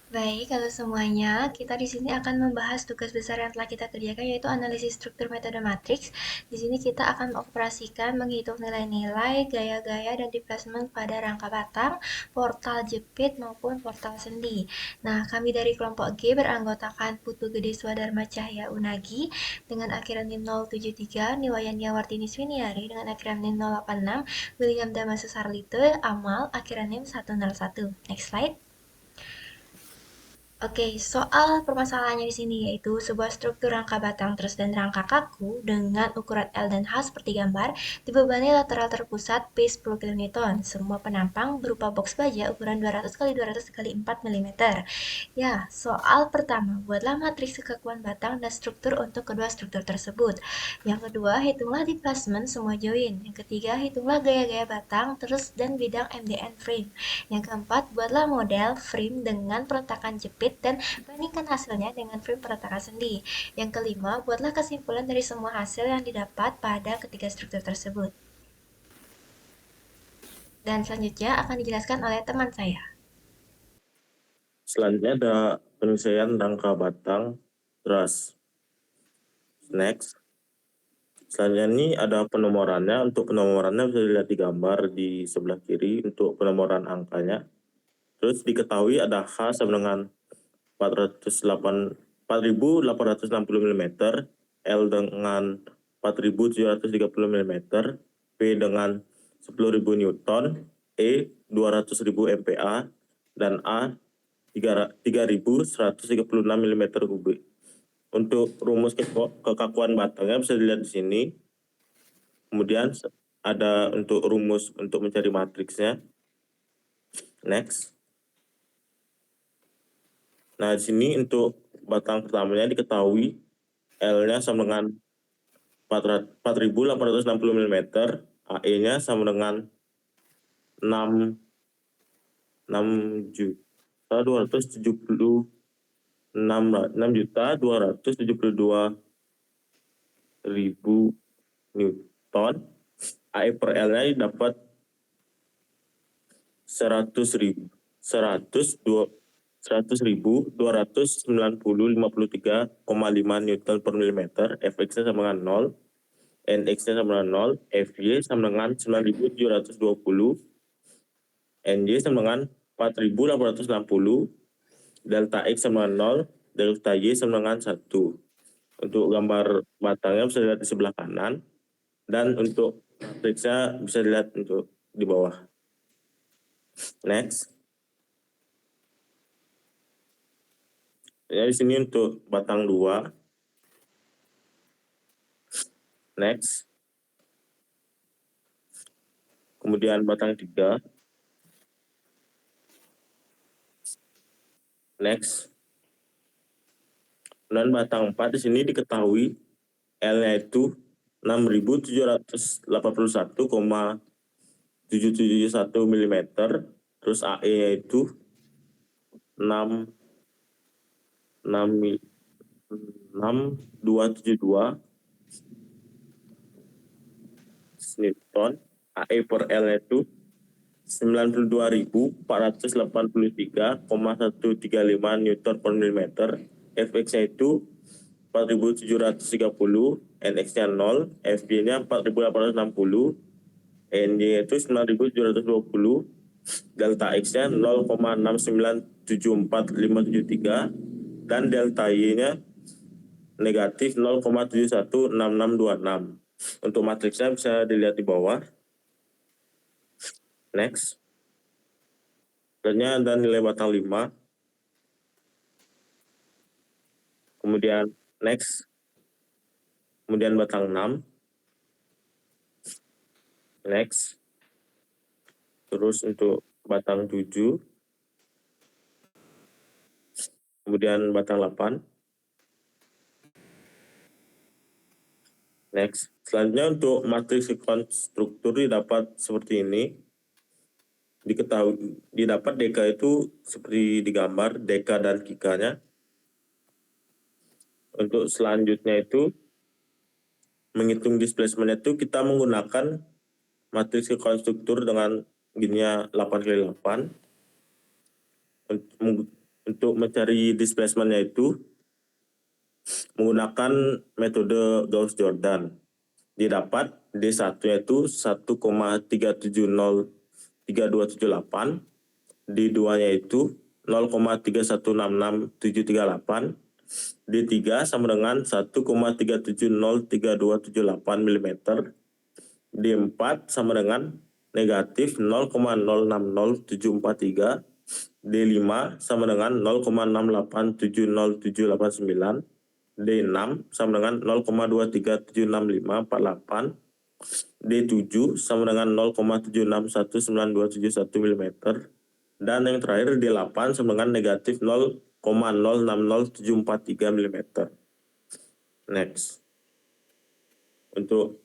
Baik, kalau semuanya, kita di sini akan membahas tugas besar yang telah kita kerjakan, yaitu analisis struktur metode matriks. Di sini kita akan mengoperasikan, menghitung nilai-nilai, gaya-gaya, dan displacement pada rangka batang, portal jepit, maupun portal sendi. Nah, kami dari kelompok G beranggotakan Putu Gede Swadharma Cahya Unagi dengan akronim 073, Niwayania Wartini Swiniari dengan akronim 086, William Damasus Sarlito Amal akronim 101. Next slide. Oke, soal permasalahannya di sini yaitu sebuah struktur rangka batang terus dan rangka kaku dengan ukuran L dan H seperti gambar dibebani lateral terpusat P 10 kN. Semua penampang berupa box baja ukuran 200 x 200 x 4 mm. Ya, soal pertama, buatlah matriks kekakuan batang dan struktur untuk kedua struktur tersebut. Yang kedua, hitunglah displacement semua join. Yang ketiga, hitunglah gaya-gaya batang terus dan bidang MDN frame. Yang keempat, buatlah model frame dengan peletakan jepit dan bandingkan hasilnya dengan frame peletakan sendi. Yang kelima, buatlah kesimpulan dari semua hasil yang didapat pada ketiga struktur tersebut. Dan selanjutnya akan dijelaskan oleh teman saya. Selanjutnya ada penyelesaian rangka batang truss. Next. Selanjutnya ini ada penomorannya. Untuk penomorannya bisa dilihat di gambar di sebelah kiri untuk penomoran angkanya. Terus diketahui ada H sama dengan 4.860 mm, L dengan 4.730 mm, P dengan 10.000 Newton, E 200.000 MPa, dan A 3.136 mm kubik. Untuk rumus kekakuan batangnya bisa dilihat di sini. Kemudian ada untuk rumus untuk mencari matriksnya. Next. Nah, di sini untuk batang pertamanya diketahui L-nya sama dengan 4.860 mm, AE-nya sama dengan 6 juta 272.000 Newton. AE per L-nya dapat 100.290.53,5 Newton per milimeter. Fx-nya sama dengan 0, Nx-nya sama dengan 0, Fy sama dengan 9.720, Ny sama dengan 4.860, delta X sama dengan 0, delta Y sama dengan 1. Untuk gambar batangnya bisa dilihat di sebelah kanan, dan untuk matriksnya bisa dilihat untuk di bawah. Next. Ya, di sini untuk batang 2. Next. Kemudian batang 3. Next. Dan batang 4 di sini diketahui L-nya itu 6.781,771 mm, terus AE-nya itu 6272 Newton, AE per L-nya itu 92.483,135 Newton per milimeter, Fx-nya itu 4.730, Nx-nya 0, Fy-nya 4.860, Ny itu 9.720, delta X-nya 0,697453, dan delta Y-nya negatif 0,716626. Untuk matriksnya bisa dilihat di bawah. Next. Selanjutnya ada nilai batang 5. Kemudian next. Kemudian batang 6. Next. Terus untuk batang 7. Kemudian batang 8. Next. Selanjutnya untuk matriks struktur didapat seperti ini. Didapat DK itu seperti digambar, DK dan KIK-nya. Untuk selanjutnya itu menghitung displacement itu kita menggunakan matriks struktur dengan gininya 8x8. untuk mencari displacement-nya itu menggunakan metode Gauss-Jordan. Didapat D1 yaitu 1,3703278, D2-nya itu 0,3166738, D3 sama dengan 1,3703278 mm, D4 sama dengan negatif 0,060743, D5 sama dengan 0,68707789, D6 sama dengan 0,23765548, D7 sama dengan 0,761971 mm, dan yang terakhir D8 sama dengan negatif 0,060743 mm. Next. Untuk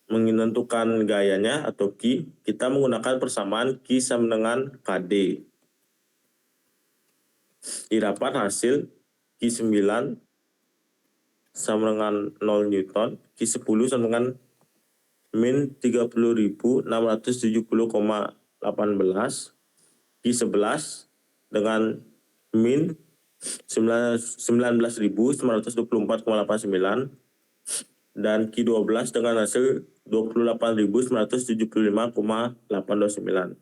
menentukan gayanya atau Ki, kita menggunakan persamaan Ki sama dengan KD. Didapat hasil Ki 9 sama dengan 0 Newton, Ki 10 sama dengan min 30.670,18, Ki 11 dengan min 19.924,89, dan Ki 12 dengan hasil 28.975,829.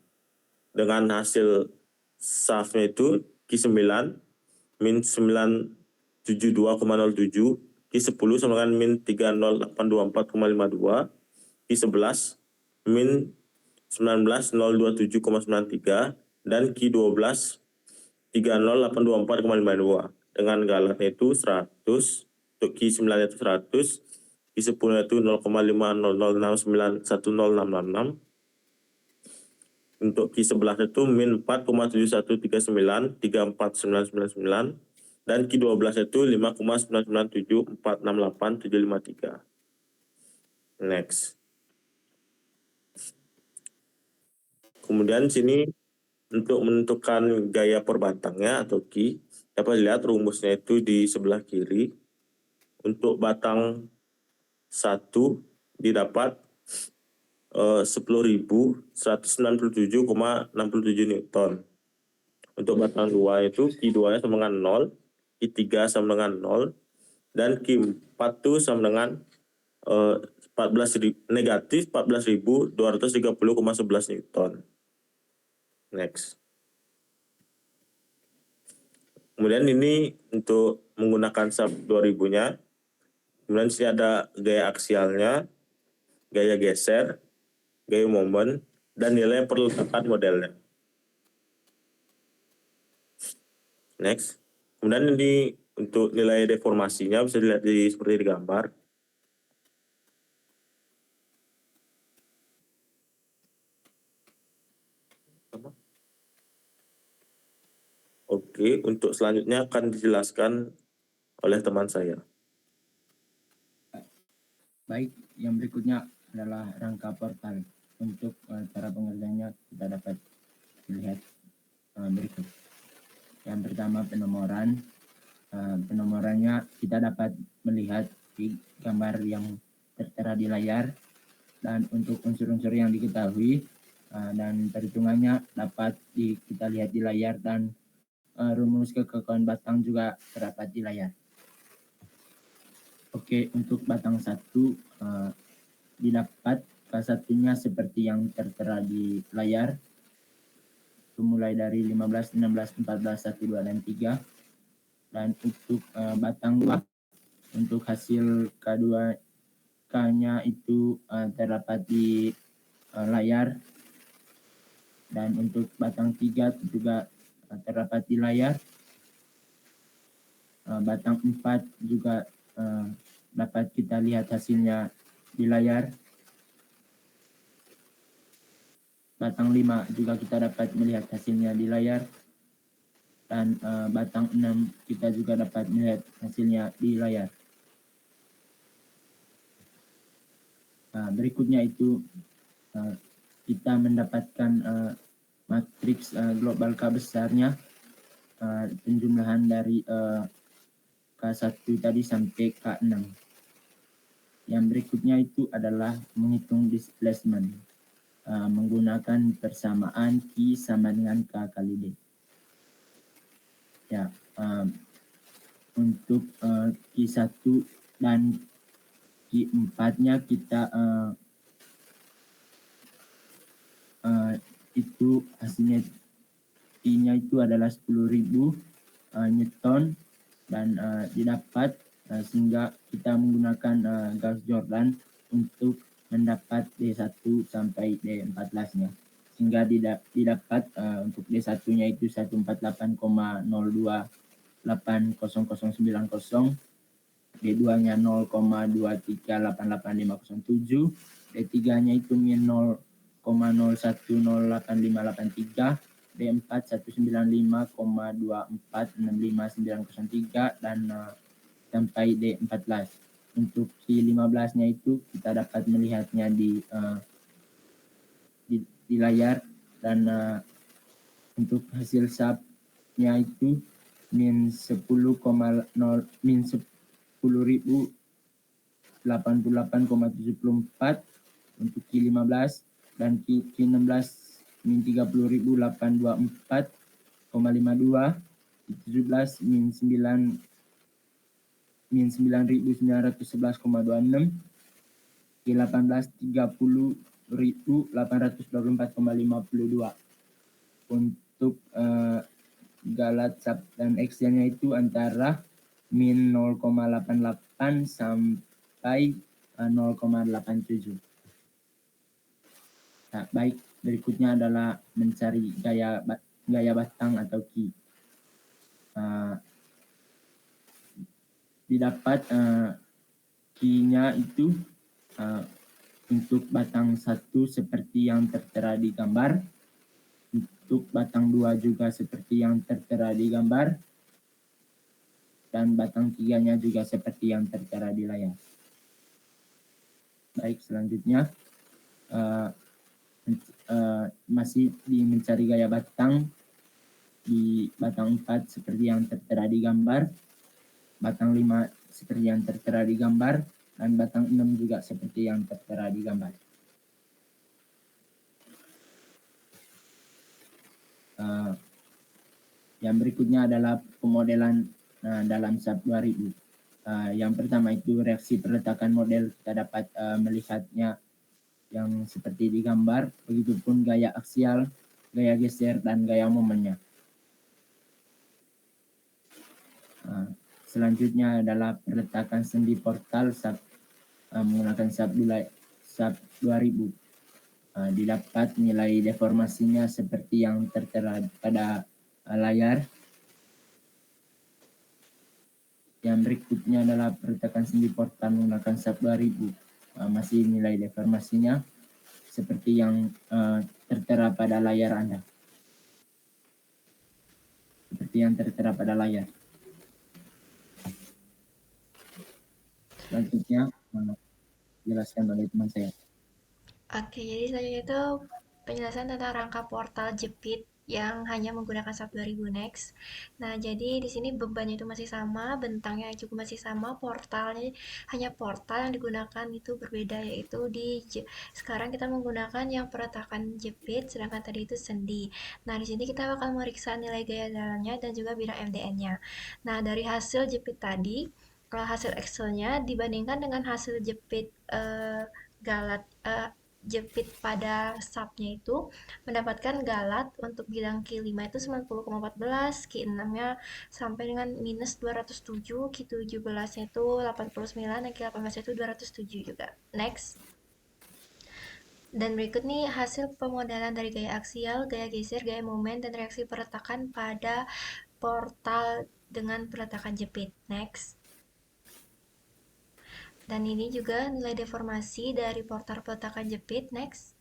Dengan hasil SAF-nya itu Ki 9 min 972,07, Ki 10 sama dengan min 30824,52, Ki 11 min 19.027,93, dan Ki 12 30824,52. Dengan galatnya itu 100, untuk Ki 9 itu 100, Ki 10 itu 0,500691066, untuk Ki 11 itu min 4,713934999, dan Ki 12 itu 5,997468753. Next. Kemudian sini untuk menentukan gaya per batangnya atau Ki, dapat lihat rumusnya itu di sebelah kiri. Untuk batang 1 didapat 10.197,67 Newton. Untuk batang 2 itu Ki 2-nya sama dengan 0, Ki 3 sama dengan 0, dan Ki 4 itu sama dengan negatif 14.230,11 Newton. Next. Kemudian ini untuk menggunakan sub 2000-nya. Kemudian sini ada gaya aksialnya, gaya geser, gaya momen, dan nilai perletakan modelnya. Next. Kemudian ini untuk nilai deformasinya bisa dilihat seperti di gambar. Oke, untuk selanjutnya akan dijelaskan oleh teman saya. Baik, yang berikutnya adalah rangka portal. Untuk cara pengerjaannya kita dapat lihat berikut. Yang pertama penomoran. Penomorannya kita dapat melihat di gambar yang tertera di layar, dan untuk unsur-unsur yang diketahui dan perhitungannya dapat kita lihat di layar, dan rumus kekekuatan batang juga terdapat di layar. Oke, untuk batang 1 didapat K1-nya seperti yang tertera di layar, mulai dari 15, 16, 14, 1, 2, dan 3. Dan untuk batang 2, untuk hasil K2-nya itu terdapat di layar, dan untuk batang 3 juga terdapat di layar. Batang 4 juga dapat kita lihat hasilnya di layar. Batang 5 juga kita dapat melihat hasilnya di layar. Dan batang 6 kita juga dapat melihat hasilnya di layar. Berikutnya itu kita mendapatkan matriks global K besarnya, penjumlahan dari K1 tadi sampai K6. Yang berikutnya itu adalah menghitung displacement menggunakan persamaan Ki sama dengan K kali D. Ya, untuk Q1 dan Q4-nya kita itu hasilnya Q-nya itu adalah 10.000 Newton dan didapat sehingga kita menggunakan Gauss Jordan untuk mendapat D1 sampai D14-nya. Sehingga didapat untuk D1-nya itu 148,028090, D2-nya 0,2388507, D3-nya itu min 0,01088583, D4 195,2465903 dan sampai D14. Untuk Q15-nya itu kita dapat melihatnya di layar dan untuk hasil SAP-nya itu min 10,0 min 10.088,74 untuk Q15 dan Q16 min 30.824,52, Q17 min 9.911,26, Q18 30.824,52. Untuk Galat SAP dan Excel-nya itu antara min 0,88 sampai 0,87. Nah, baik, berikutnya adalah mencari gaya batang atau key. Didapat key-nya itu untuk batang 1 seperti yang tertera di gambar, untuk batang 2 juga seperti yang tertera di gambar, dan batang 3-nya juga seperti yang tertera di layar. Baik, selanjutnya masih di mencari gaya batang. Di batang 4 seperti yang tertera di gambar, batang 5 seperti yang tertera di gambar, dan batang 6 juga seperti yang tertera di gambar. Yang berikutnya adalah pemodelan dalam SAP 2000. Yang pertama itu reaksi perletakan model, kita dapat melihatnya yang seperti di gambar, begitupun gaya aksial, gaya geser, dan gaya momennya. Selanjutnya adalah perletakan sendi portal SAP menggunakan SAP 2000. Didapat nilai deformasinya seperti yang tertera pada layar. Yang berikutnya adalah perletakan sendi portal menggunakan SAP 2000. Masih nilai deformasinya seperti yang tertera pada layar Anda. Seperti yang tertera pada layar. Selanjutnya jelaskan oleh teman saya. Oke, jadi selanjutnya itu penjelasan tentang rangka portal jepit yang hanya menggunakan SAP 2000 Next. Nah, jadi di sini bebannya itu masih sama, bentangnya juga masih sama, portalnya hanya portal yang digunakan itu berbeda, yaitu sekarang kita menggunakan yang perletakan jepit, sedangkan tadi itu sendi. Nah, di sini kita bakal memeriksa nilai gaya jalannya dan juga bidang MDN-nya. Nah, dari hasil jepit tadi, hasil Excel-nya dibandingkan dengan hasil jepit jepit pada SAP-nya itu mendapatkan galat untuk bidang Q5 itu 90,14, Q6-nya sampai dengan minus 207, Q17-nya itu 89, dan Q18-nya itu 207 juga. Next. Dan berikut nih hasil pemodelan dari gaya aksial, gaya geser, gaya momen, dan reaksi perletakan pada portal dengan peletakan jepit. Next. Dan ini juga nilai deformasi dari portal peletakan jepit. Next.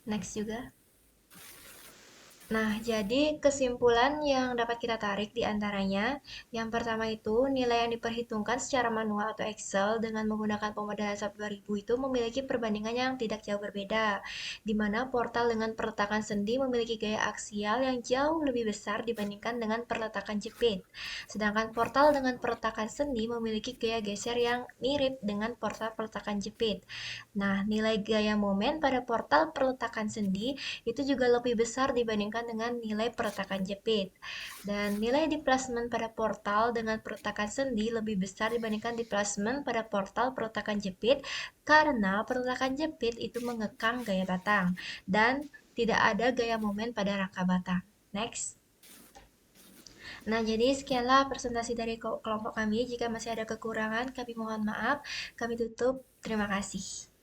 Next juga. Nah, jadi kesimpulan yang dapat kita tarik di antaranya, yang pertama itu nilai yang diperhitungkan secara manual atau Excel dengan menggunakan pemodelan SAP 2000 itu memiliki perbandingan yang tidak jauh berbeda, di mana portal dengan perletakan sendi memiliki gaya aksial yang jauh lebih besar dibandingkan dengan perletakan jepit. Sedangkan portal dengan perletakan sendi memiliki gaya geser yang mirip dengan portal perletakan jepit. Nah, nilai gaya momen pada portal perletakan sendi itu juga lebih besar dibandingkan dibandingkan dengan nilai perletakan jepit. Dan nilai displacement pada portal dengan perletakan sendi lebih besar dibandingkan displacement pada portal perletakan jepit karena perletakan jepit itu mengekang gaya batang dan tidak ada gaya momen pada rangka batang. Next. Nah, jadi sekianlah presentasi dari kelompok kami. Jika masih ada kekurangan, kami mohon maaf. Kami tutup. Terima kasih.